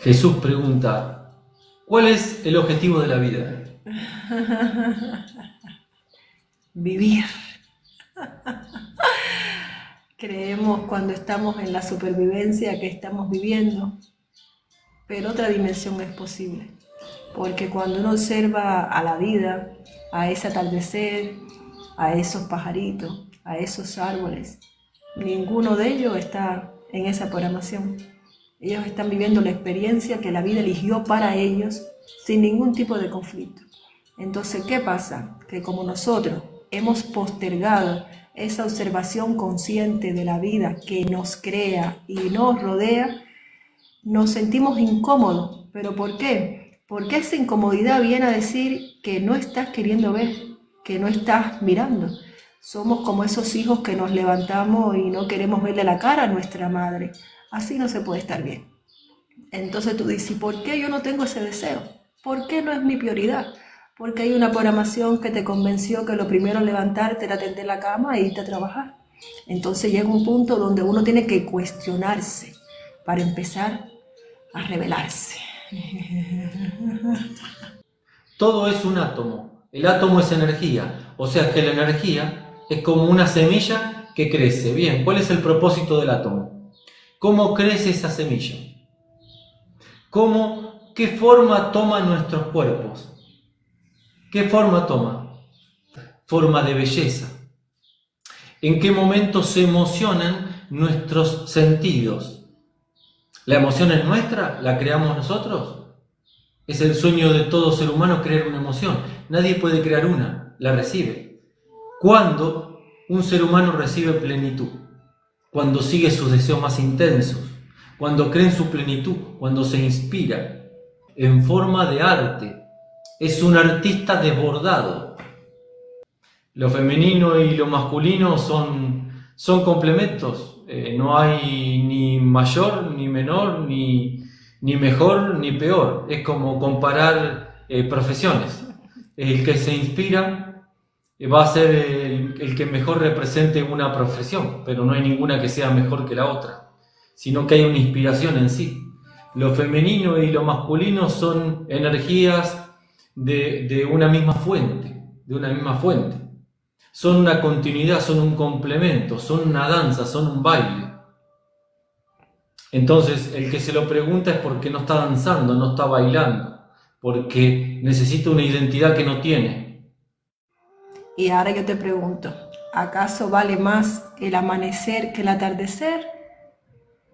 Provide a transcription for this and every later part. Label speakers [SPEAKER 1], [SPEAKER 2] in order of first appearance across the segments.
[SPEAKER 1] Jesús pregunta, ¿cuál es el objetivo de la vida?
[SPEAKER 2] Vivir. Creemos cuando estamos en la supervivencia que estamos viviendo, pero otra dimensión es posible. Porque cuando uno observa a la vida, a ese atardecer, a esos pajaritos, a esos árboles, ninguno de ellos está en esa programación. Ellos están viviendo la experiencia que la vida eligió para ellos sin ningún tipo de conflicto. Entonces, ¿qué pasa? Que como nosotros hemos postergado esa observación consciente de la vida que nos crea y nos rodea, nos sentimos incómodos. ¿Pero por qué? Porque esa incomodidad viene a decir que no estás queriendo ver, que no estás mirando. Somos como esos hijos que nos levantamos y no queremos verle la cara a nuestra madre. Así no se puede estar bien. Entonces tú dices, ¿por qué yo no tengo ese deseo? ¿Por qué no es mi prioridad? Porque hay una programación que te convenció que lo primero es levantarte, era tender la cama e irte a trabajar. Entonces llega un punto donde uno tiene que cuestionarse para empezar a rebelarse.
[SPEAKER 1] Todo es un átomo. El átomo es energía. O sea que la energía es como una semilla que crece. Bien, ¿cuál es el propósito del átomo? ¿Cómo crece esa semilla? ¿Qué forma toman nuestros cuerpos? ¿Qué forma toma? Forma de belleza. ¿En qué momento se emocionan nuestros sentidos? ¿La emoción es nuestra? ¿La creamos nosotros? Es el sueño de todo ser humano crear una emoción. Nadie puede crear una, la recibe. ¿Cuándo un ser humano recibe plenitud? Cuando sigue sus deseos más intensos, cuando cree en su plenitud, cuando se inspira en forma de arte. Es un artista desbordado. Lo femenino y lo masculino son complementos. No hay ni mayor, ni menor, ni mejor, ni peor. Es como comparar profesiones. El que se inspira va a ser el que mejor represente una profesión, pero no hay ninguna que sea mejor que la otra, sino que hay una inspiración en sí. Lo femenino y lo masculino son energías de una misma fuente, Son una continuidad, son un complemento, son una danza, son un baile. Entonces, el que se lo pregunta es porque no está danzando, no está bailando, porque necesita una identidad que no tiene.
[SPEAKER 2] Y ahora yo te pregunto, ¿acaso vale más el amanecer que el atardecer?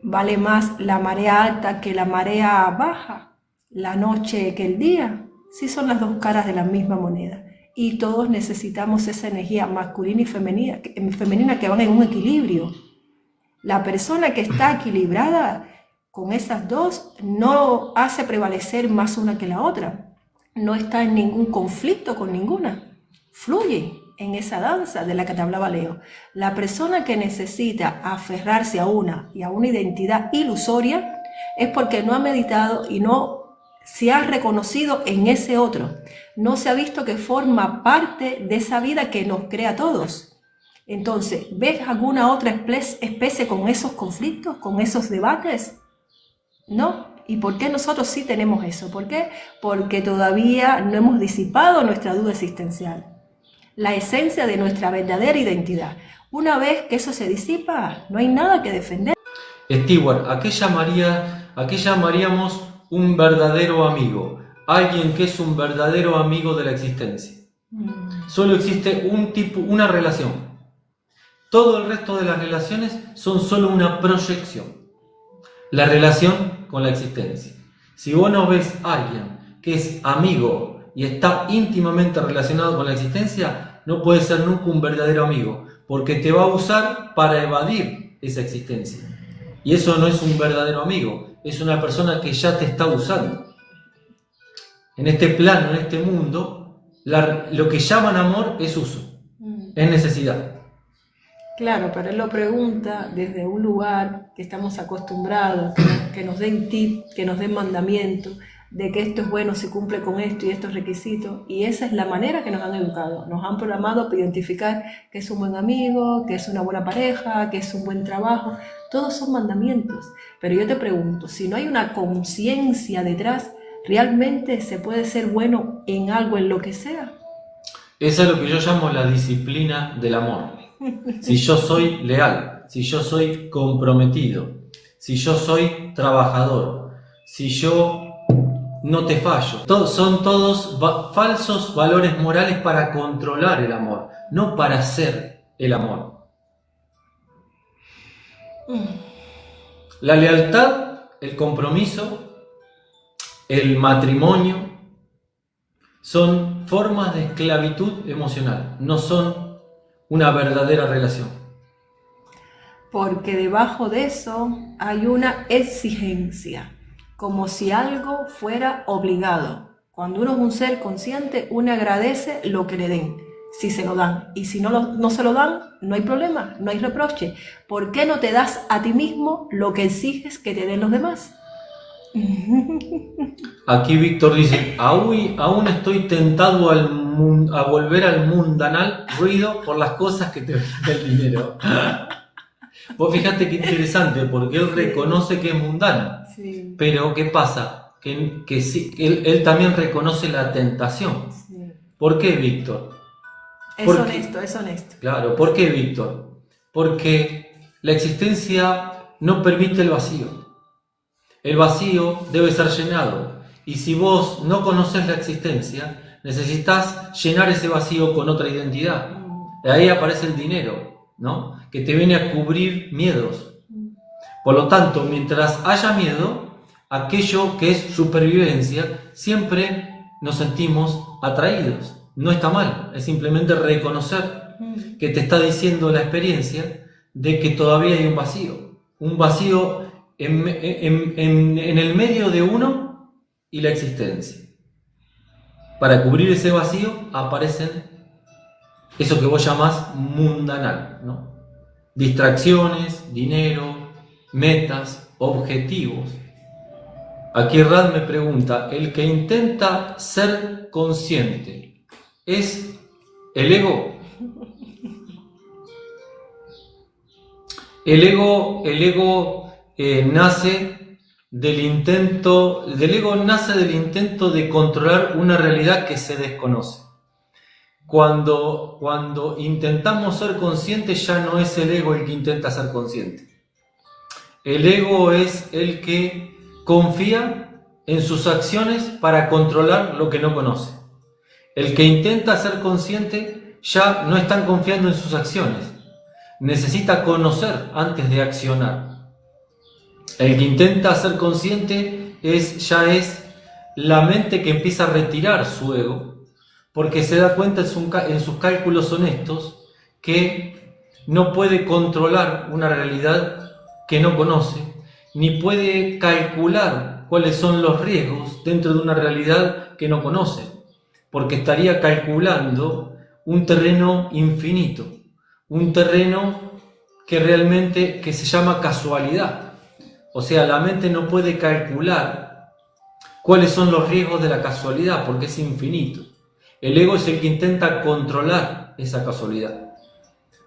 [SPEAKER 2] ¿Vale más la marea alta que la marea baja? ¿La noche que el día? Sí, son las dos caras de la misma moneda. Y todos necesitamos esa energía masculina y femenina que van en un equilibrio. La persona que está equilibrada con esas dos no hace prevalecer más una que la otra. No está en ningún conflicto con ninguna. Fluye en esa danza de la que te hablaba Leo. La persona que necesita aferrarse a una y a una identidad ilusoria es porque no ha meditado y no se ha reconocido en ese otro. No se ha visto que forma parte de esa vida que nos crea a todos. Entonces, ¿ves alguna otra especie con esos conflictos, con esos debates? ¿No? ¿Y por qué nosotros sí tenemos eso? ¿Por qué? Porque todavía no hemos disipado nuestra duda existencial, la esencia de nuestra verdadera identidad. Una vez que eso se disipa, no hay nada que defender.
[SPEAKER 1] Stewart, ¿a qué llamaríamos un verdadero amigo? Alguien que es un verdadero amigo de la existencia. Solo existe un tipo, una relación. Todo el resto de las relaciones son solo una proyección. La relación con la existencia. Si vos no ves a alguien que es amigo y está íntimamente relacionado con la existencia, no puede ser nunca un verdadero amigo, porque te va a usar para evadir esa existencia. Y eso no es un verdadero amigo, es una persona que ya te está usando. En este plano, en este mundo, lo que llaman amor es uso, es necesidad.
[SPEAKER 2] Claro, pero él lo pregunta desde un lugar que estamos acostumbrados, que nos den tip, que nos den mandamiento, de que esto es bueno si cumple con esto y estos requisitos, y esa es la manera que nos han educado, nos han programado para identificar que es un buen amigo, que es una buena pareja, que es un buen trabajo. Todos son mandamientos, pero yo te pregunto, si no hay una conciencia detrás, ¿realmente se puede ser bueno en algo, en lo que sea?
[SPEAKER 1] Esa es lo que yo llamo la disciplina del amor. Si yo soy leal, si yo soy comprometido, si yo soy trabajador, si yo no te fallo. Son todos falsos valores morales para controlar el amor, no para ser el amor. La lealtad, el compromiso, el matrimonio, son formas de esclavitud emocional, no son una verdadera relación.
[SPEAKER 2] Porque debajo de eso hay una exigencia, como si algo fuera obligado. Cuando uno es un ser consciente, uno agradece lo que le den, si se lo dan. Y si no se lo dan, no hay problema, no hay reproche. ¿Por qué no te das a ti mismo lo que exiges que te den los demás?
[SPEAKER 1] Aquí Víctor dice, aún estoy tentado a volver al mundanal ruido por las cosas que te brinda el dinero. Vos fíjate qué interesante, porque él reconoce que es mundano.
[SPEAKER 2] Sí.
[SPEAKER 1] Pero ¿qué pasa? Que sí, él también reconoce la tentación.
[SPEAKER 2] Sí.
[SPEAKER 1] ¿Por qué, Víctor?
[SPEAKER 2] Es honesto.
[SPEAKER 1] Claro, ¿por qué, Víctor? Porque la existencia no permite el vacío. El vacío debe ser llenado. Y si vos no conoces la existencia, necesitas llenar ese vacío con otra identidad. De ahí aparece el dinero, ¿no? Que te viene a cubrir miedos. Por lo tanto, mientras haya miedo, aquello que es supervivencia, siempre nos sentimos atraídos. No está mal, es simplemente reconocer que te está diciendo la experiencia de que todavía hay un vacío en el medio de uno y la existencia. Para cubrir ese vacío aparecen eso que vos llamás mundanal, ¿no? Distracciones, dinero, metas, objetivos. Aquí Rad me pregunta, ¿el que intenta ser consciente es el ego? El ego nace del intento de controlar una realidad que se desconoce. Cuando intentamos ser conscientes, ya no es el ego el que intenta ser consciente. El ego es el que confía en sus acciones para controlar lo que no conoce. El que intenta ser consciente ya no está confiando en sus acciones. Necesita conocer antes de accionar. El que intenta ser consciente ya es la mente que empieza a retirar su ego, porque se da cuenta en sus cálculos honestos que no puede controlar una realidad que no conoce, ni puede calcular cuáles son los riesgos dentro de una realidad que no conoce, porque estaría calculando un terreno infinito, un terreno que se llama casualidad. O sea, la mente no puede calcular cuáles son los riesgos de la casualidad, porque es infinito. El ego es el que intenta controlar esa casualidad.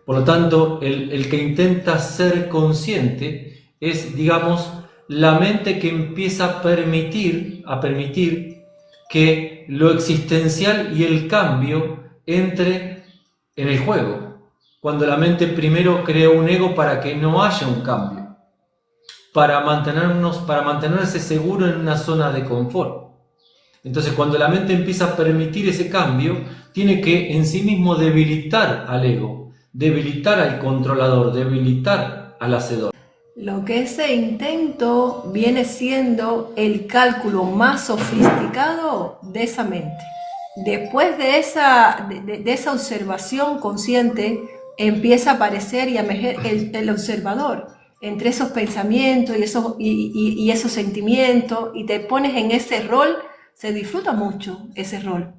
[SPEAKER 1] Por lo tanto, el que intenta ser consciente es, digamos, la mente que empieza a permitir que lo existencial y el cambio entre en el juego. Cuando la mente primero crea un ego para que no haya un cambio, para mantenerse seguro en una zona de confort. Entonces, cuando la mente empieza a permitir ese cambio, tiene que en sí mismo debilitar al ego, debilitar al controlador, debilitar al hacedor.
[SPEAKER 2] Lo que ese intento viene siendo el cálculo más sofisticado de esa mente. Después de esa observación consciente, empieza a aparecer y a emerger el observador entre esos pensamientos y esos sentimientos, y te pones en ese rol. Se disfruta mucho ese rol,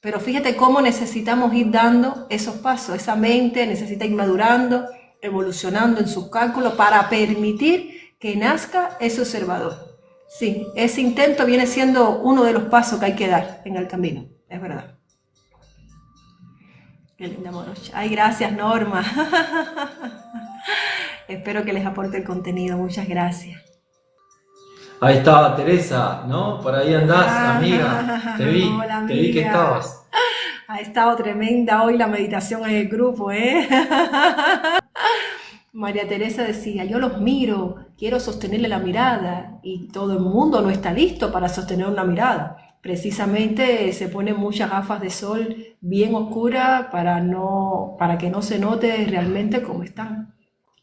[SPEAKER 2] pero fíjate cómo necesitamos ir dando esos pasos. Esa mente necesita ir madurando, evolucionando en sus cálculos para permitir que nazca ese observador. Sí, ese intento viene siendo uno de los pasos que hay que dar en el camino, es verdad. Qué linda morocha. Ay, gracias, Norma. Espero que les aporte el contenido. Muchas gracias.
[SPEAKER 1] Ahí estaba Teresa, ¿no? Por ahí andás, amiga. Te vi,
[SPEAKER 2] Hola,
[SPEAKER 1] te vi que
[SPEAKER 2] amiga.
[SPEAKER 1] estabas.
[SPEAKER 2] Ha estado tremenda hoy la meditación en el grupo, ¿eh? María Teresa decía, yo los miro, quiero sostenerle la mirada y todo el mundo no está listo para sostener una mirada. Precisamente se ponen muchas gafas de sol bien oscuras para que no se note realmente cómo están.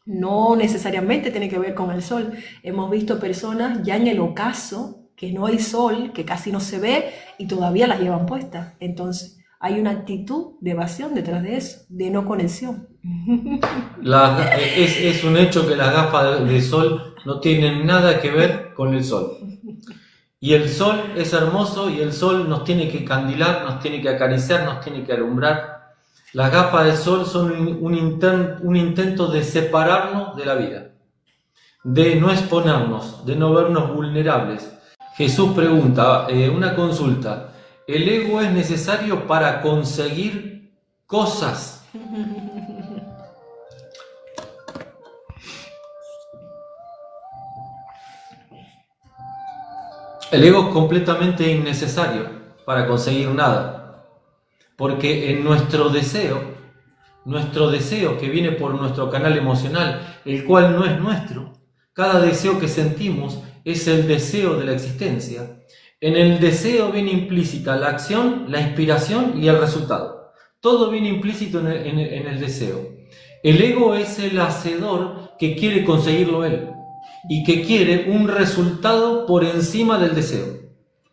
[SPEAKER 2] No necesariamente tiene que ver con el sol. Hemos visto personas ya en el ocaso, que no hay sol, que casi no se ve y todavía las llevan puestas. Entonces hay una actitud de evasión detrás de eso, de no conexión.
[SPEAKER 1] Es un hecho que las gafas de sol no tienen nada que ver con el sol. Y el sol es hermoso y el sol nos tiene que candilar, nos tiene que acariciar, nos tiene que alumbrar. Las gafas de sol son un intento de separarnos de la vida, de no exponernos, de no vernos vulnerables. Jesús pregunta, una consulta, ¿el ego es necesario para conseguir cosas? El ego es completamente innecesario para conseguir nada, porque en nuestro deseo que viene por nuestro canal emocional, el cual no es nuestro, cada deseo que sentimos es el deseo de la existencia. En el deseo viene implícita la acción, la inspiración y el resultado. Todo viene implícito en el deseo. El ego es el hacedor que quiere conseguirlo él y que quiere un resultado por encima del deseo.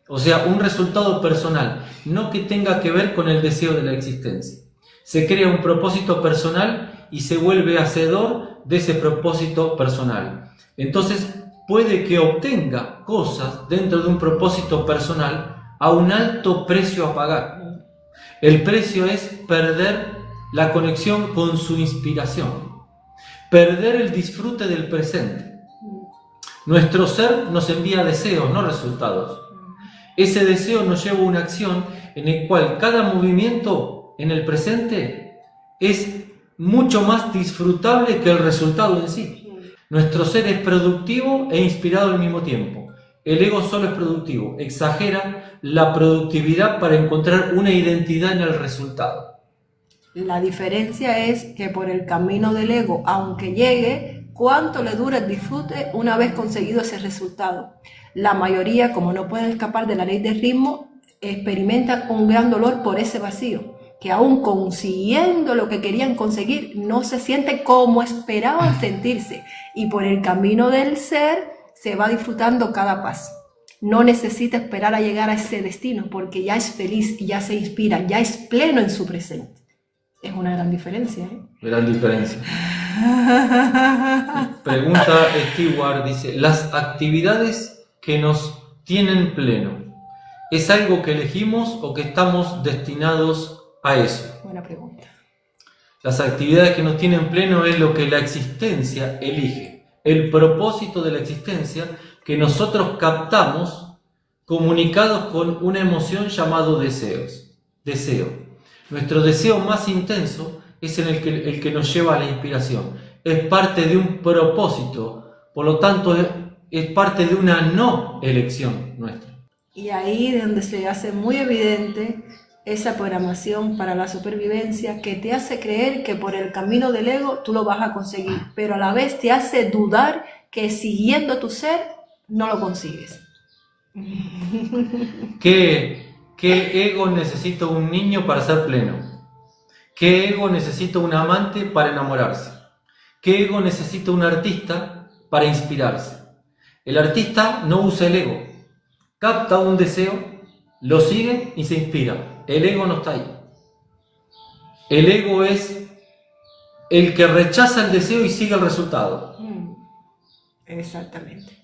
[SPEAKER 1] O sea, un resultado personal, no que tenga que ver con el deseo de la existencia. Se crea un propósito personal y se vuelve hacedor de ese propósito personal. Entonces, puede que obtenga cosas dentro de un propósito personal a un alto precio a pagar. El precio es perder la conexión con su inspiración, perder el disfrute del presente. Nuestro ser nos envía deseos, no resultados. Ese deseo nos lleva a una acción en la cual cada movimiento en el presente es mucho más disfrutable que el resultado en sí. Nuestro ser es productivo e inspirado al mismo tiempo. El ego solo es productivo, exagera la productividad para encontrar una identidad en el resultado.
[SPEAKER 2] La diferencia es que por el camino del ego, aunque llegue, ¿cuánto le dura el disfrute una vez conseguido ese resultado? La mayoría, como no pueden escapar de la ley del ritmo, experimentan un gran dolor por ese vacío, que aún consiguiendo lo que querían conseguir, no se siente como esperaban sentirse. Y por el camino del ser, se va disfrutando cada paso. No necesita esperar a llegar a ese destino, porque ya es feliz, ya se inspira, ya es pleno en su presente. Es una gran diferencia, ¿eh?
[SPEAKER 1] Gran diferencia. Pregunta Stewart, dice, ¿las actividades que nos tienen pleno, es algo que elegimos o que estamos destinados a eso?
[SPEAKER 2] Buena pregunta.
[SPEAKER 1] Las actividades que nos tienen pleno es lo que la existencia elige, el propósito de la existencia que nosotros captamos comunicados con una emoción llamado deseo. Nuestro deseo más intenso es el que nos lleva a la inspiración. Es parte de un propósito, por lo tanto es parte de una no elección nuestra.
[SPEAKER 2] Y ahí es donde se hace muy evidente esa programación para la supervivencia que te hace creer que por el camino del ego tú lo vas a conseguir, pero a la vez te hace dudar que siguiendo tu ser no lo consigues.
[SPEAKER 1] ¿Qué ego necesita un niño para ser pleno? ¿Qué ego necesita un amante para enamorarse? ¿Qué ego necesita un artista para inspirarse? El artista no usa el ego, capta un deseo, lo sigue y se inspira. El ego no está ahí. El ego es el que rechaza el deseo y sigue el resultado.
[SPEAKER 2] Exactamente.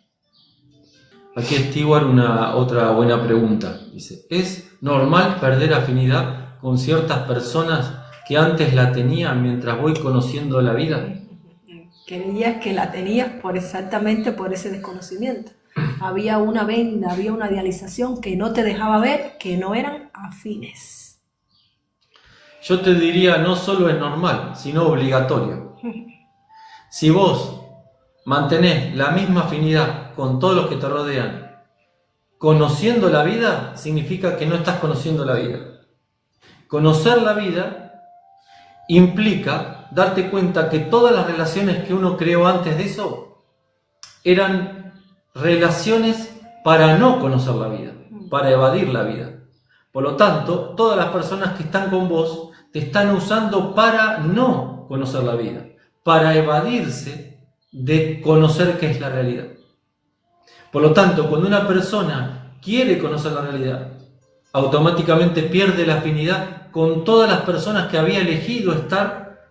[SPEAKER 1] Aquí Stewart otra buena pregunta. Dice, ¿es normal perder afinidad con ciertas personas que antes la tenía mientras voy conociendo la vida?
[SPEAKER 2] Creías que la tenías exactamente por ese desconocimiento. había una venda, había una idealización que no te dejaba ver que no eran afines.
[SPEAKER 1] Yo te diría, no solo es normal, sino obligatorio. Si vos mantenés la misma afinidad con todos los que te rodean, conociendo la vida, significa que no estás conociendo la vida. Conocer la vida implica darte cuenta que todas las relaciones que uno creó antes de eso eran relaciones para no conocer la vida, para evadir la vida. Por lo tanto, todas las personas que están con vos te están usando para no conocer la vida, para evadirse de conocer qué es la realidad. Por lo tanto, cuando una persona quiere conocer la realidad, automáticamente pierde la afinidad con todas las personas que había elegido estar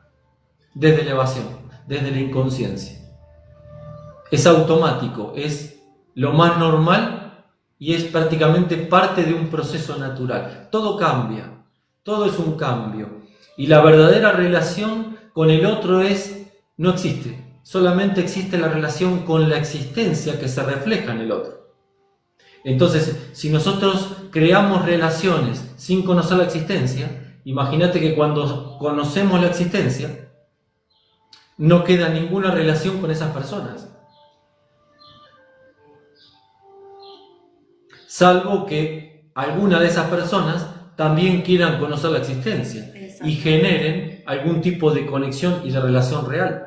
[SPEAKER 1] desde la evasión, desde la inconsciencia. Es automático, es lo más normal y es prácticamente parte de un proceso natural. Todo cambia, todo es un cambio. Y la verdadera relación con el otro no existe. Solamente existe la relación con la existencia que se refleja en el otro. Entonces, si nosotros creamos relaciones sin conocer la existencia, imagínate que cuando conocemos la existencia, no queda ninguna relación con esas personas. Salvo que alguna de esas personas también quieran conocer la existencia y generen algún tipo de conexión y de relación real.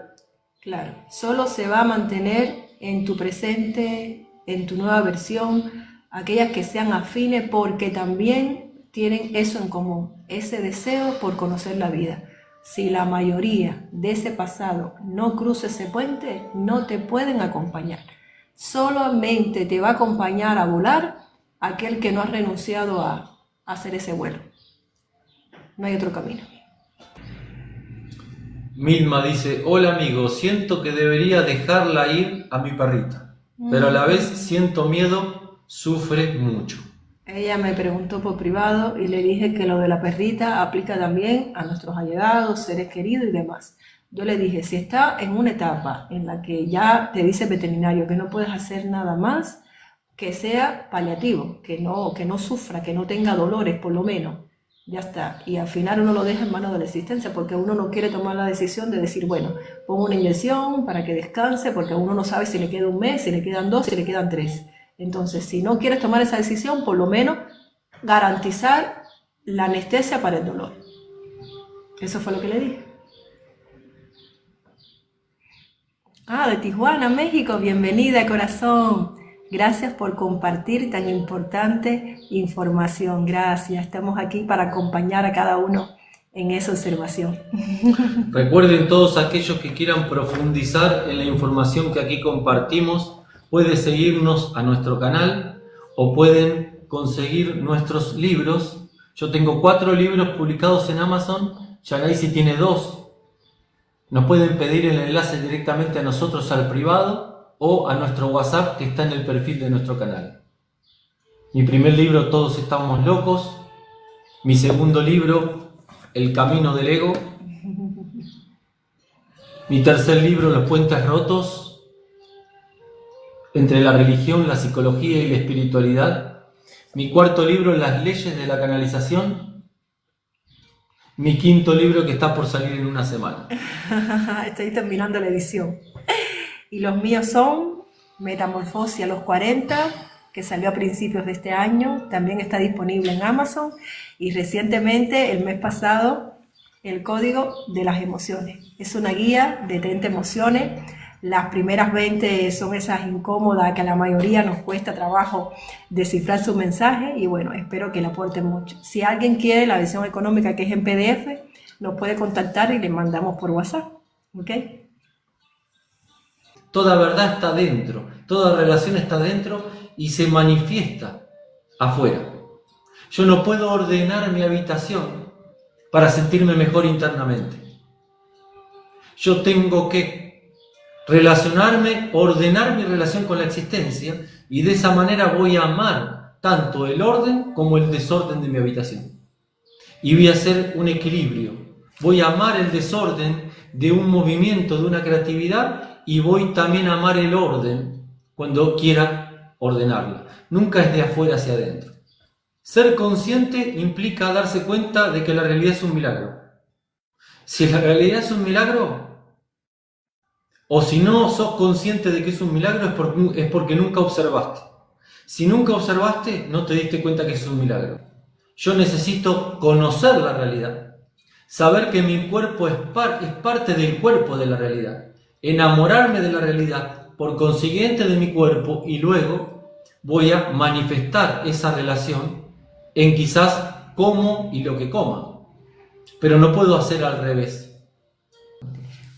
[SPEAKER 2] Claro, solo se va a mantener en tu presente, en tu nueva versión, aquellas que sean afines porque también tienen eso en común, ese deseo por conocer la vida. Si la mayoría de ese pasado no cruza ese puente, no te pueden acompañar. Solamente te va a acompañar a volar aquel que no ha renunciado a hacer ese vuelo. No hay otro camino.
[SPEAKER 1] Milma dice, hola amigo, siento que debería dejarla ir a mi perrita, pero a la vez siento miedo, sufre mucho.
[SPEAKER 2] Ella me preguntó por privado y le dije que lo de la perrita aplica también a nuestros allegados, seres queridos y demás. Yo le dije, si está en una etapa en la que ya te dice el veterinario que no puedes hacer nada más, que sea paliativo, que no sufra, que no tenga dolores por lo menos. Ya está. Y al final uno lo deja en manos de la existencia porque uno no quiere tomar la decisión de decir, bueno, pongo una inyección para que descanse porque uno no sabe si le queda un mes, si le quedan 2, si le quedan 3. Entonces, si no quieres tomar esa decisión, por lo menos garantizar la anestesia para el dolor. Eso fue lo que le dije. De Tijuana, México. Bienvenida, corazón. Gracias por compartir tan importante información. Gracias. Estamos aquí para acompañar a cada uno en esa observación.
[SPEAKER 1] Recuerden todos aquellos que quieran profundizar en la información que aquí compartimos, pueden seguirnos a nuestro canal o pueden conseguir nuestros libros. Yo tengo 4 libros publicados en Amazon, Yanaisi tiene 2. Nos pueden pedir el enlace directamente a nosotros al privado o a nuestro WhatsApp que está en el perfil de nuestro canal. Mi primer libro, Todos estamos locos. Mi segundo libro, El camino del ego. Mi tercer libro, Los puentes rotos entre la religión, la psicología y la espiritualidad. Mi cuarto libro, Las leyes de la canalización. Mi quinto libro que está por salir en una semana.
[SPEAKER 2] Estoy terminando la edición. Y los míos son Metamorfosis a los 40, que salió a principios de este año, también está disponible en Amazon. Y recientemente, el mes pasado, El código de las emociones. Es una guía de 30 emociones. Las primeras 20 son esas incómodas que a la mayoría nos cuesta trabajo descifrar su mensaje. Y bueno, espero que le aporten mucho. Si alguien quiere la versión económica que es en PDF, nos puede contactar y le mandamos por WhatsApp. ¿Ok?
[SPEAKER 1] Toda verdad está dentro, toda relación está dentro y se manifiesta afuera. Yo no puedo ordenar mi habitación para sentirme mejor internamente. Yo tengo que relacionarme, ordenar mi relación con la existencia y de esa manera voy a amar tanto el orden como el desorden de mi habitación. Y voy a hacer un equilibrio. Voy a amar el desorden de un movimiento, de una creatividad, y voy también a amar el orden cuando quiera ordenarla. Nunca es de afuera hacia adentro. Ser consciente implica darse cuenta de que la realidad es un milagro. Si la realidad es un milagro, o si no sos consciente de que es un milagro, es porque nunca observaste. Si nunca observaste, no te diste cuenta que es un milagro. Yo necesito conocer la realidad, saber que mi cuerpo es parte del cuerpo de la realidad, enamorarme de la realidad, por consiguiente de mi cuerpo, y luego voy a manifestar esa relación en quizás cómo y lo que coma. Pero no puedo hacer al revés.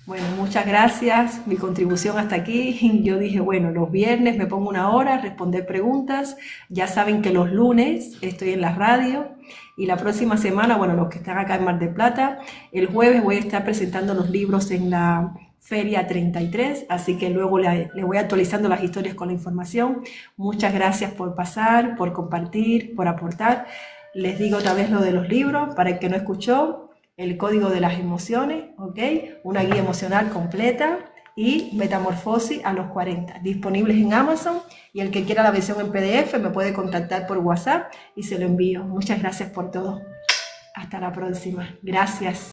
[SPEAKER 2] Bueno, muchas gracias. Mi contribución hasta aquí. Yo dije, bueno, los viernes me pongo una hora a responder preguntas. Ya saben que los lunes estoy en la radio y la próxima semana, bueno, los que están acá en Mar del Plata, el jueves voy a estar presentando los libros en la Feria 33, así que luego le voy actualizando las historias con la información. Muchas gracias por pasar, por compartir, por aportar. Les digo otra vez lo de los libros, para el que no escuchó. El código de las emociones, ¿ok? Una guía emocional completa y Metamorfosis a los 40, disponibles en Amazon, y el que quiera la versión en PDF me puede contactar por WhatsApp y se lo envío. Muchas gracias por todo. Hasta la próxima. Gracias.